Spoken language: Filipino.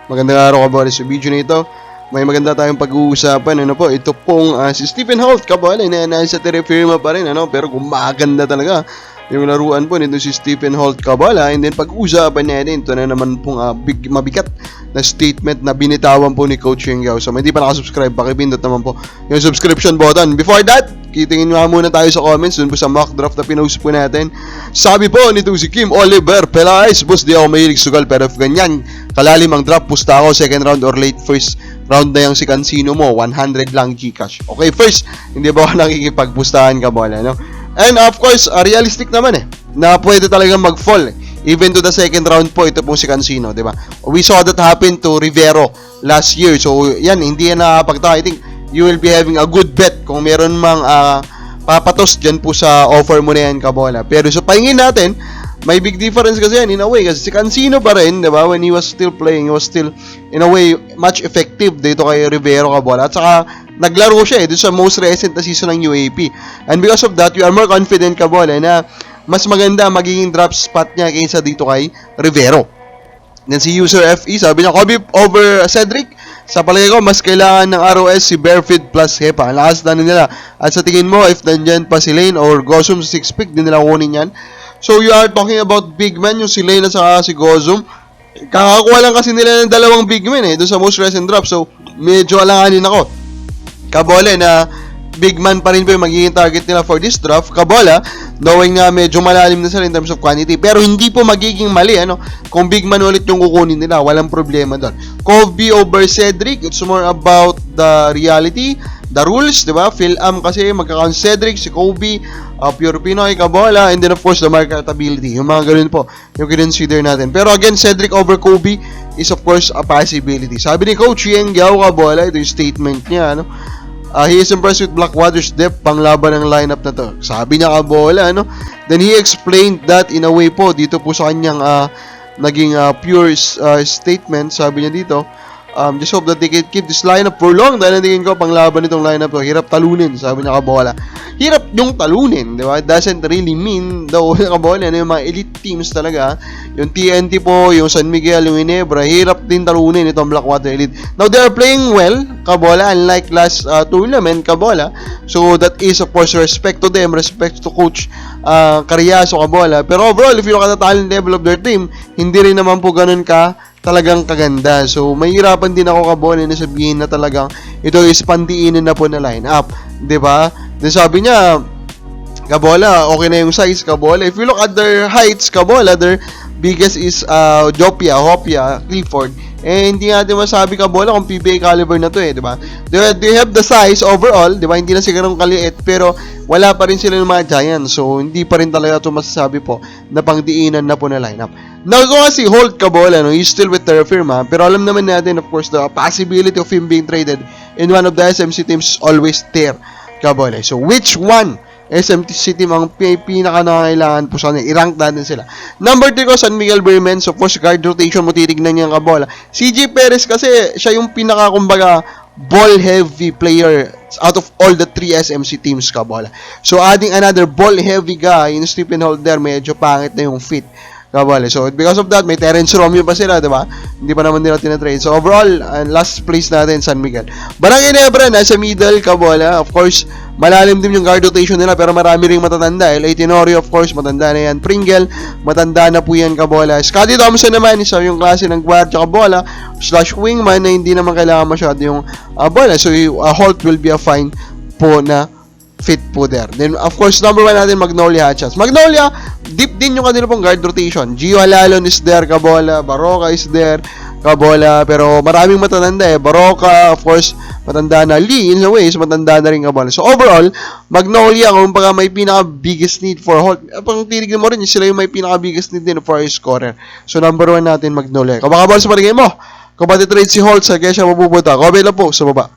Magandang araw kabole. Sa video na ito, may maganda tayong pag-uusapan. Ano po, ito pong si Stephen Holt kabole na nasa Terrafirma pa rin, ano, pero gumaganda talaga yung laruan po nito si Stephen Holt kabala. And then pag-uusapan natin, ito na naman pong mabigat na statement na binitawan po ni Coach Yengyao. So, hindi pa nakasubscribe, pakipindot naman po yung subscription button. Before that, kitingin nga muna tayo sa comments dun po sa mock draft na pinost po natin. Sabi po nito si Kim Oliver Pelaez, boss, di ako mahilig sugal, pero if ganyan kalalim ang draft, pusta ako second round or late first round na yung si Cancino mo, 100 lang Gcash. Okay, first, hindi ba ako nakikipagpustahan ka bola, no? And of course, realistic naman na pwede talagang mag-fall. Even to the second round po, ito po si Cancino, di ba? We saw that happen to Rivero last year. So, yan, hindi yan nakapagtaka. I think you will be having a good bet kung meron mang papatos dyan po sa offer mo na yan, kabola. Pero sa pahingin natin, may big difference kasi yan in a way. Kasi si Cancino pa rin, di ba? When he was still playing, he was still, in a way, much effective dito kay Rivero, kabola. At saka, naglaro siya dito sa most recent na season ng UAP. And because of that, you are more confident, kabola, na mas maganda magiging drop spot niya kaysa dito kay Rivero. Then si user FE, sabi niya, Kobe over Cedric. Sa palagay ko, mas kailangan ng ROS si Barefeed plus Hepa. Ang lakas na nila. At sa tingin mo, if nandyan pa si Lane or Gozum sa 6 pick, din nila kunin yan. So, you are talking about big man, yung si Lane at saka si Gozum. Kakakuha lang kasi nila ng dalawang big men doon sa most recent drop. So, medyo alanganin ako. Kabole na big man pa rin po yung magiging target nila for this draft. Kabola, knowing na medyo malalim na sila in terms of quantity. Pero hindi po magiging mali, kung big man ulit yung kukunin nila, walang problema doon. Kobe over Cedric, it's more about the reality, the rules, di ba? Phil-Am kasi magkakaroon Cedric, si Kobe, pure Pinoy, Kabola, and then of course the marketability. Yung mga ganun po, yung consider natin. Pero again, Cedric over Kobe is of course a possibility. Sabi ni Coach Yengyao, Kabola, ito yung statement niya, he is impressed with Blackwater's depth panglaban ng lineup na to. Sabi niya kabola, Then he explained that in a way po, dito po sa kanyang naging pure statement, sabi niya dito, just hope that they can keep this lineup for long. Dahil natingin ko, panglaban nitong lineup to, hirap talunin, sabi niya kabola. Hirap yung talunin, di ba? It doesn't really mean, though, kabola, yung mga elite teams talaga, yung TNT po, yung San Miguel, yung Ginebra, hirap din talunin itong Blackwater Elite. Now, they are playing well, kabola, unlike last tournament, kabola. So, that is, of course, respect to them, respect to Coach Cariaso, kabola. Pero overall, if you look at the talent level of their team, hindi rin naman po ganun talagang kaganda. So, mahirapan din ako kabola na sabihin na talagang ito is pandiinin na po na line-up. Diba? Then sabi niya, kabola, okay na yung size, kabola. If you look at their heights, kabola, their biggest is Hopia, Clifford. Hindi natin masabi kabola kung PBA caliber na to diba? They have the size overall, diba? Hindi na sigurong kaliit, pero wala pa rin sila ng mga Giants. So, hindi pa rin talaga ito masasabi po na pangdiinan na po na lineup. Now, ito kasi Holt kabola, he's still with Terrafirma, pero alam naman natin, of course, the possibility of him being traded in one of the SMC teams is always there, kabola. So, which one SMC team ang pinaka-nangailangan po sa kanya? I-rank natin sila. Number 3 ko, San Miguel Bermen. So, of course, guard rotation mo titignan niya ang kabola. CJ Perez kasi, siya yung pinaka-kumbaga ball-heavy player out of all the 3 SMC teams, kabola. So, adding another ball-heavy guy in Stephen Holt there, medyo pangit na yung fit, kabola. So, because of that, may Terence Romeo pa sila, diba? Hindi pa naman nila tinatrade. So, overall, last place natin, San Miguel. Barang Ginebra, nasa middle, kabola. Of course, malalim din yung guard rotation nila, pero marami ring matatanda. L.A. Tenorio, of course, matanda na yan. Pringle, matanda na po yan, kabola. Scottie Thompson naman, isa yung klase ng guard, kabola, / wingman, na hindi naman kailangan masyado yung bola. So, Holt will be a fine po na fit po there. Then, of course, number 1 natin, Magnolia Hatchets. Magnolia, deep din yung kanila pong guard rotation. Gio Alalon is there, kabola. Baroka is there, kabola. Pero maraming matatanda Baroka, of course, matanda na. Lee, in a ways, matanda na rin, kabola. So, overall, Magnolia, kung baga may pinaka-biggest need for Holt, pang tinignan mo rin, sila yung may pinaka-biggest need din for a scorer. So, number 1 natin, Magnolia. Kabaka sa paligay mo, kung pati trade si Holt, sa kaya siya mapupunta. Comment lang po sa baba.